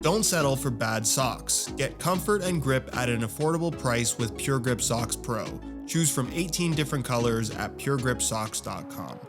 Don't settle for bad socks. Get comfort and grip at an affordable price with Pure Grip Socks Pro. Choose from 18 different colors at puregripsocks.com.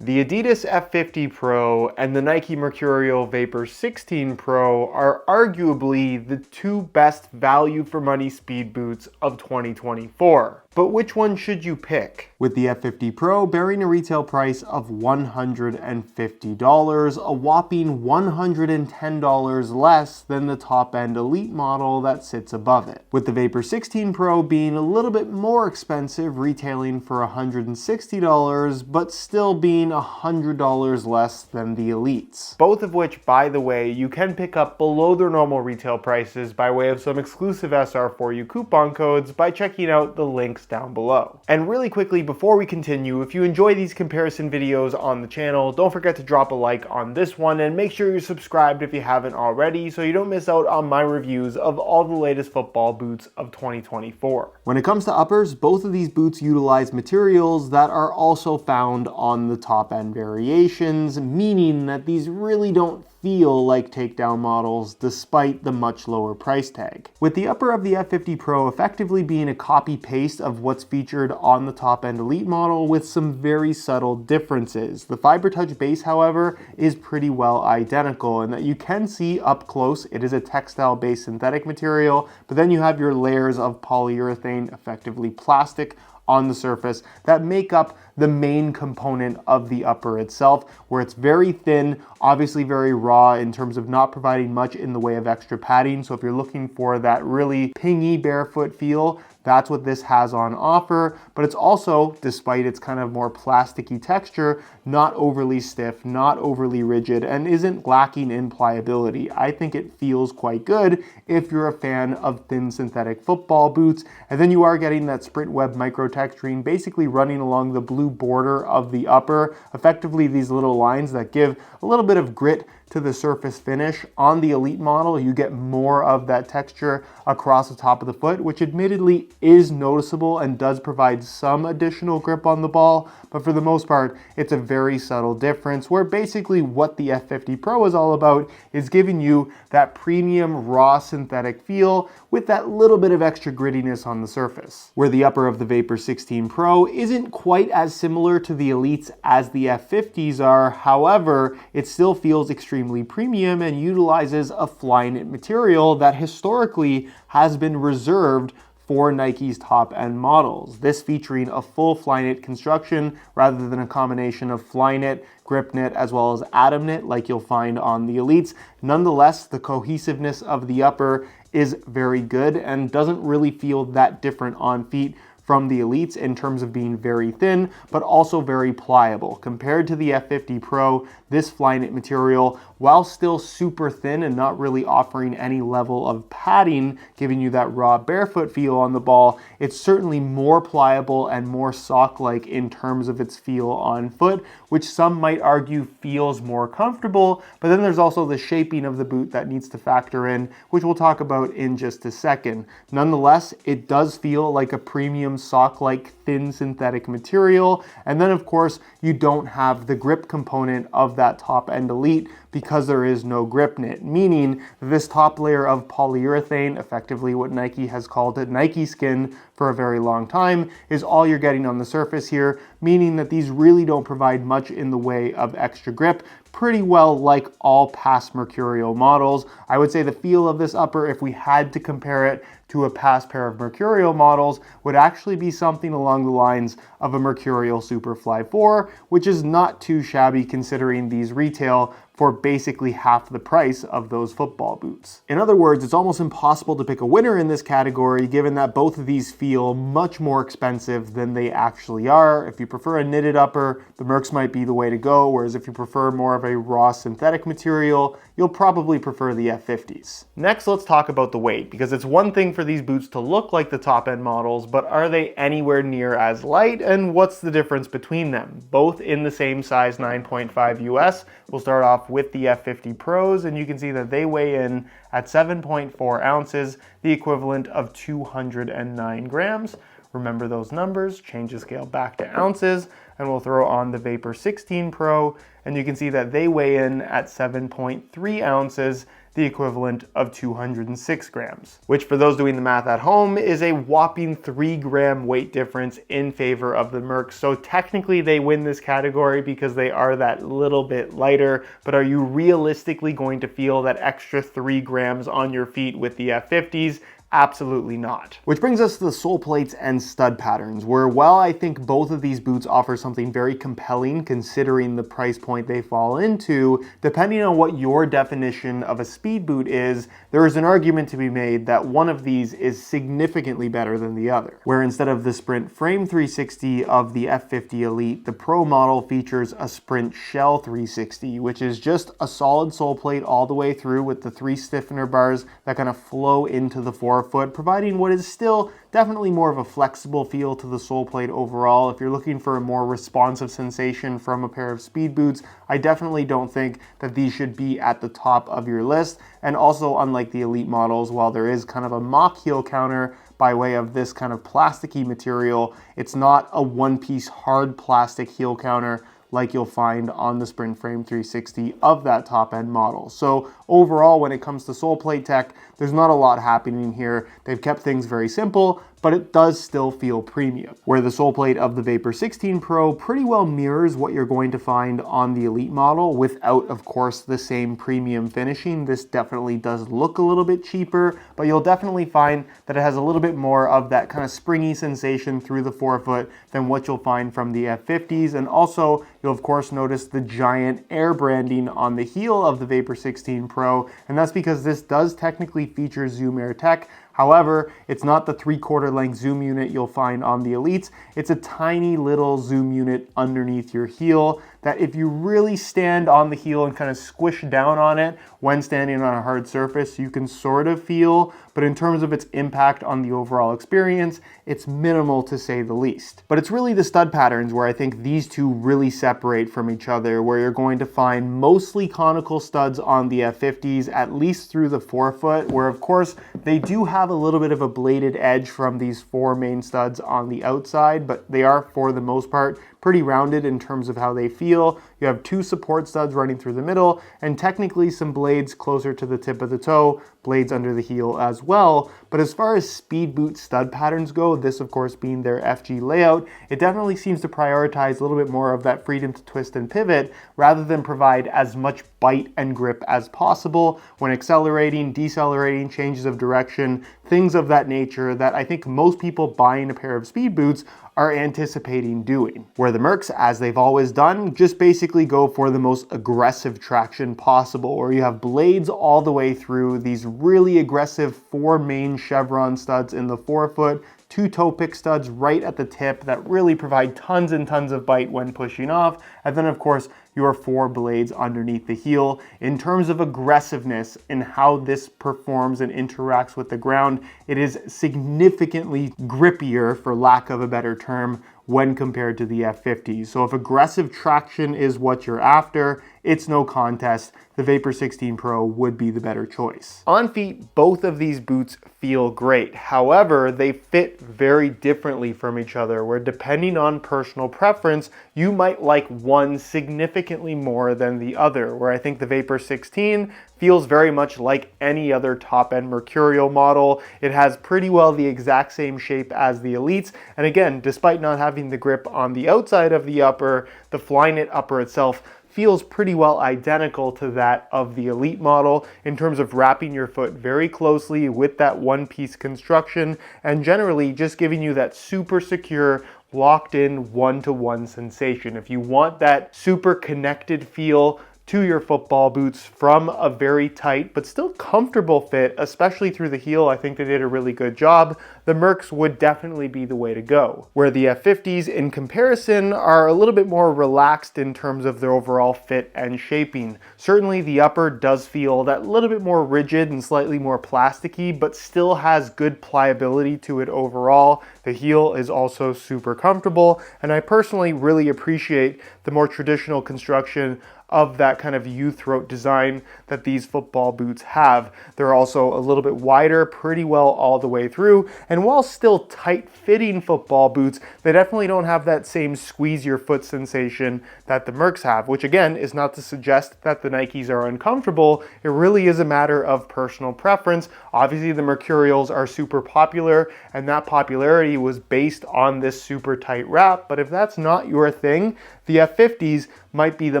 The Adidas F50 Pro and the Nike Mercurial Vapor 16 Pro are arguably the two best value for money speed boots of 2024. But which one should you pick? With the F50 Pro bearing a retail price of $150, a whopping $110 less than the top-end Elite model that sits above it. With the Vapor 16 Pro being a little bit more expensive, retailing for $160, but still being $100 less than the Elites. Both of which, by the way, you can pick up below their normal retail prices by way of some exclusive SR4U coupon codes by checking out the links down below. And really quickly, before we continue, if you enjoy these comparison videos on the channel, don't forget to drop a like on this one and make sure you're subscribed if you haven't already so you don't miss out on my reviews of all the latest football boots of 2024. When it comes to uppers, both of these boots utilize materials that are also found on the top end variations, meaning that these really don't feel like takedown models despite the much lower price tag. With the upper of the F50 Pro effectively being a copy-paste of what's featured on the top-end Elite model with some very subtle differences. The Fiber Touch base, however, is pretty well identical in that you can see up close it is a textile-based synthetic material, but then you have your layers of polyurethane, effectively plastic, on the surface that make up the main component of the upper itself, where it's very thin, obviously very raw in terms of not providing much in the way of extra padding. So if you're looking for that really pingy barefoot feel, that's what this has on offer, but it's also, despite its kind of more plasticky texture, not overly stiff, not overly rigid, and isn't lacking in pliability. I think it feels quite good if you're a fan of thin synthetic football boots, and then you are getting that sprint web micro texturing basically running along the blue border of the upper, effectively these little lines that give a little bit of grit to the surface finish. On the Elite model, you get more of that texture across the top of the foot, which admittedly is noticeable and does provide some additional grip on the ball, but for the most part, it's a very subtle difference where basically what the F50 Pro is all about is giving you that premium raw synthetic feel with that little bit of extra grittiness on the surface. Where the upper of the Vapor 16 Pro isn't quite as similar to the Elites as the F50s are, however, it still feels extremely premium and utilizes a Flyknit material that historically has been reserved for Nike's top-end models. This featuring a full Flyknit construction rather than a combination of Flyknit, Gripknit, as well as Atom Knit like you'll find on the Elites. Nonetheless, the cohesiveness of the upper is very good and doesn't really feel that different on feet from the Elites in terms of being very thin, but also very pliable. Compared to the F50 Pro, this Flyknit material, while still super thin and not really offering any level of padding, giving you that raw barefoot feel on the ball, it's certainly more pliable and more sock-like in terms of its feel on foot, which some might argue feels more comfortable, but then there's also the shaping of the boot that needs to factor in, which we'll talk about in just a second. Nonetheless, it does feel like a premium sock-like thin synthetic material, and then of course you don't have the grip component of that top-end Elite because there is no grip knit, meaning this top layer of polyurethane, effectively what Nike has called it Nike skin for a very long time, is all you're getting on the surface here, meaning that these really don't provide much in the way of extra grip, pretty well like all past Mercurial models. I would say the feel of this upper, if we had to compare it to a past pair of Mercurial models, would actually be something along the lines of a Mercurial Superfly 4, which is not too shabby considering these retail for basically half the price of those football boots. In other words, it's almost impossible to pick a winner in this category given that both of these feel much more expensive than they actually are. If you prefer a knitted upper, the Mercs might be the way to go, whereas if you prefer more of a raw synthetic material, you'll probably prefer the F50s. Next, let's talk about the weight, because it's one thing for these boots to look like the top-end models, but are they anywhere near as light, and what's the difference between them? Both in the same size 9.5 US. We'll start off with the F50 Pros, and you can see that they weigh in at 7.4 ounces, the equivalent of 209 grams. Remember those numbers, change the scale back to ounces. and we'll throw on the Vapor 16 Pro, and you can see that they weigh in at 7.3 ounces, the equivalent of 206 grams, which for those doing the math at home is a whopping 3-gram weight difference in favor of the Mercs. So technically they win this category because they are that little bit lighter, but are you realistically going to feel that extra 3 grams on your feet with the F50s? Absolutely not. Which brings us to the sole plates and stud patterns, where while I think both of these boots offer something very compelling considering the price point they fall into, depending on what your definition of a speed boot is, there is an argument to be made that one of these is significantly better than the other. Where instead of the Sprint Frame 360 of the F50 Elite, the Pro model features a Sprint Shell 360, which is just a solid sole plate all the way through with the 3 stiffener bars that kind of flow into the forefoot, providing what is still definitely more of a flexible feel to the sole plate overall. If you're looking for a more responsive sensation from a pair of speed boots, I definitely don't think that these should be at the top of your list. And also, unlike the Elite models, while there is kind of a mock heel counter by way of this kind of plasticky material, it's not a one-piece hard plastic heel counter like you'll find on the Sprint Frame 360 of that top-end model. So overall, when it comes to sole plate tech, there's not a lot happening here. They've kept things very simple, but it does still feel premium. Where the sole plate of the Vapor 16 Pro pretty well mirrors what you're going to find on the Elite model without, of course, the same premium finishing. This definitely does look a little bit cheaper, but you'll definitely find that it has a little bit more of that kind of springy sensation through the forefoot than what you'll find from the F50s. And also, you'll of course notice the giant air branding on the heel of the Vapor 16 Pro, and that's because this does technically feature Zoom Air tech. However, it's not the 3/4 length zoom unit you'll find on the Elites. It's a tiny little zoom unit underneath your heel that if you really stand on the heel and kind of squish down on it when standing on a hard surface, you can sort of feel, but in terms of its impact on the overall experience, it's minimal to say the least. But it's really the stud patterns where I think these two really separate from each other, where you're going to find mostly conical studs on the F50s, at least through the forefoot, where of course they do have a little bit of a bladed edge from these 4 main studs on the outside, but they are for the most part pretty rounded in terms of how they feel. You have 2 support studs running through the middle, and technically some blades closer to the tip of the toe, blades under the heel as well. But as far as speed boot stud patterns go, this of course being their FG layout, it definitely seems to prioritize a little bit more of that freedom to twist and pivot rather than provide as much bite and grip as possible when accelerating, decelerating, changes of direction, things of that nature that I think most people buying a pair of speed boots are anticipating doing. Where the Mercs, as they've always done, just basically go for the most aggressive traction possible, where you have blades all the way through, these really aggressive 4 main chevron studs in the forefoot, 2 toe pick studs right at the tip that really provide tons and tons of bite when pushing off, and then of course your 4 blades underneath the heel. In terms of aggressiveness and how this performs and interacts with the ground, it is significantly grippier, for lack of a better term, when compared to the F50s. So if aggressive traction is what you're after, it's no contest. The Vapor 16 Pro would be the better choice. On feet, both of these boots feel great. However, they fit very differently from each other, where depending on personal preference, you might like one significantly more than the other, where I think the Vapor 16 feels very much like any other top-end Mercurial model. It has pretty well the exact same shape as the Elites, and again, despite not having the grip on the outside of the upper, the Flyknit upper itself feels pretty well identical to that of the Elite model in terms of wrapping your foot very closely with that one-piece construction and generally just giving you that super secure, locked in one-to-one sensation. If you want that super connected feel to your football boots from a very tight but still comfortable fit, especially through the heel, I think they did a really good job. The Mercs would definitely be the way to go. Where the F50s in comparison are a little bit more relaxed in terms of their overall fit and shaping. Certainly the upper does feel that little bit more rigid and slightly more plasticky, but still has good pliability to it overall. The heel is also super comfortable, and I personally really appreciate the more traditional construction of that kind of U-throat design that these football boots have. They're also a little bit wider, pretty well all the way through, and while still tight-fitting football boots, they definitely don't have that same squeeze your foot sensation that the Mercs have, which again is not to suggest that the Nikes are uncomfortable. It really is a matter of personal preference. Obviously the Mercurials are super popular, and that popularity was based on this super tight wrap, but if that's not your thing, the F50s might be the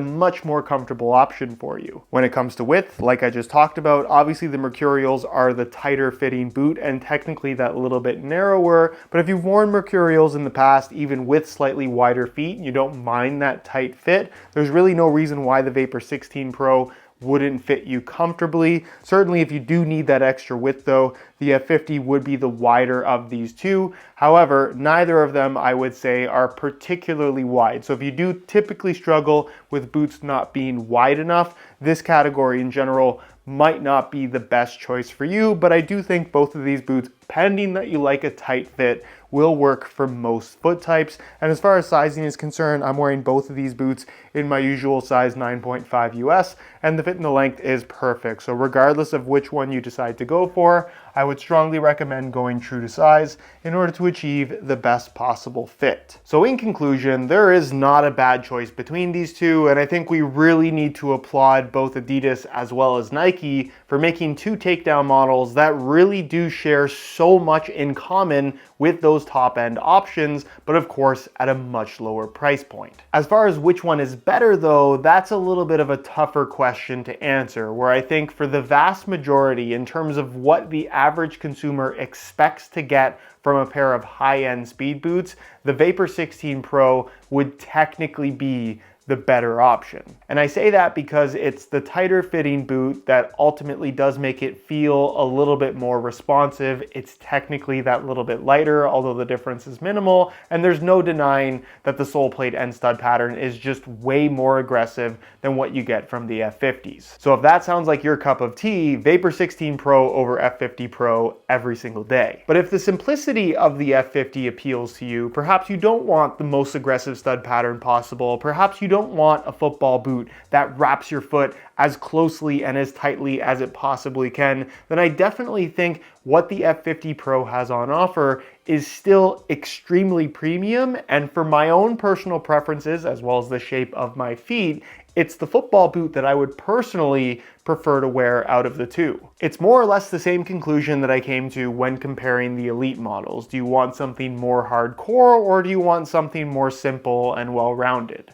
much more comfortable option for you. When it comes to width, like I just talked about, obviously the Mercurials are the tighter fitting boot and technically that little bit narrower, but if you've worn Mercurials in the past, even with slightly wider feet, and you don't mind that tight fit, there's really no reason why the Vapor 16 Pro wouldn't fit you comfortably. Certainly if you do need that extra width though, the F50 would be the wider of these two. However, neither of them I would say are particularly wide. So if you do typically struggle with boots not being wide enough, this category in general might not be the best choice for you, but I do think both of these boots, pending that you like a tight fit, will work for most foot types. And as far as sizing is concerned, I'm wearing both of these boots in my usual size 9.5 US, and the fit and the length is perfect. So regardless of which one you decide to go for, I would strongly recommend going true to size in order to achieve the best possible fit. So in conclusion, there is not a bad choice between these two, and I think we really need to applaud both Adidas as well as Nike for making two takedown models that really do share so much in common with those top-end options, but of course at a much lower price point. As far as which one is better though, that's a little bit of a tougher question to answer, where I think for the vast majority, in terms of what the average consumer expects to get from a pair of high-end speed boots, the Vapor 16 Pro would technically be the better option. And I say that because it's the tighter fitting boot that ultimately does make it feel a little bit more responsive. It's technically that little bit lighter, although the difference is minimal, and there's no denying that the Soulplate end stud pattern is just way more aggressive than what you get from the F50s. So if that sounds like your cup of tea, Vapor 16 Pro over F50 Pro every single day. But if the simplicity of the F50 appeals to you, perhaps you don't want the most aggressive stud pattern possible, perhaps you don't want a football boot that wraps your foot as closely and as tightly as it possibly can, then I definitely think what the F50 Pro has on offer is still extremely premium, and for my own personal preferences as well as the shape of my feet, it's the football boot that I would personally prefer to wear out of the two. It's more or less the same conclusion that I came to when comparing the Elite models. Do you want something more hardcore, or do you want something more simple and well-rounded?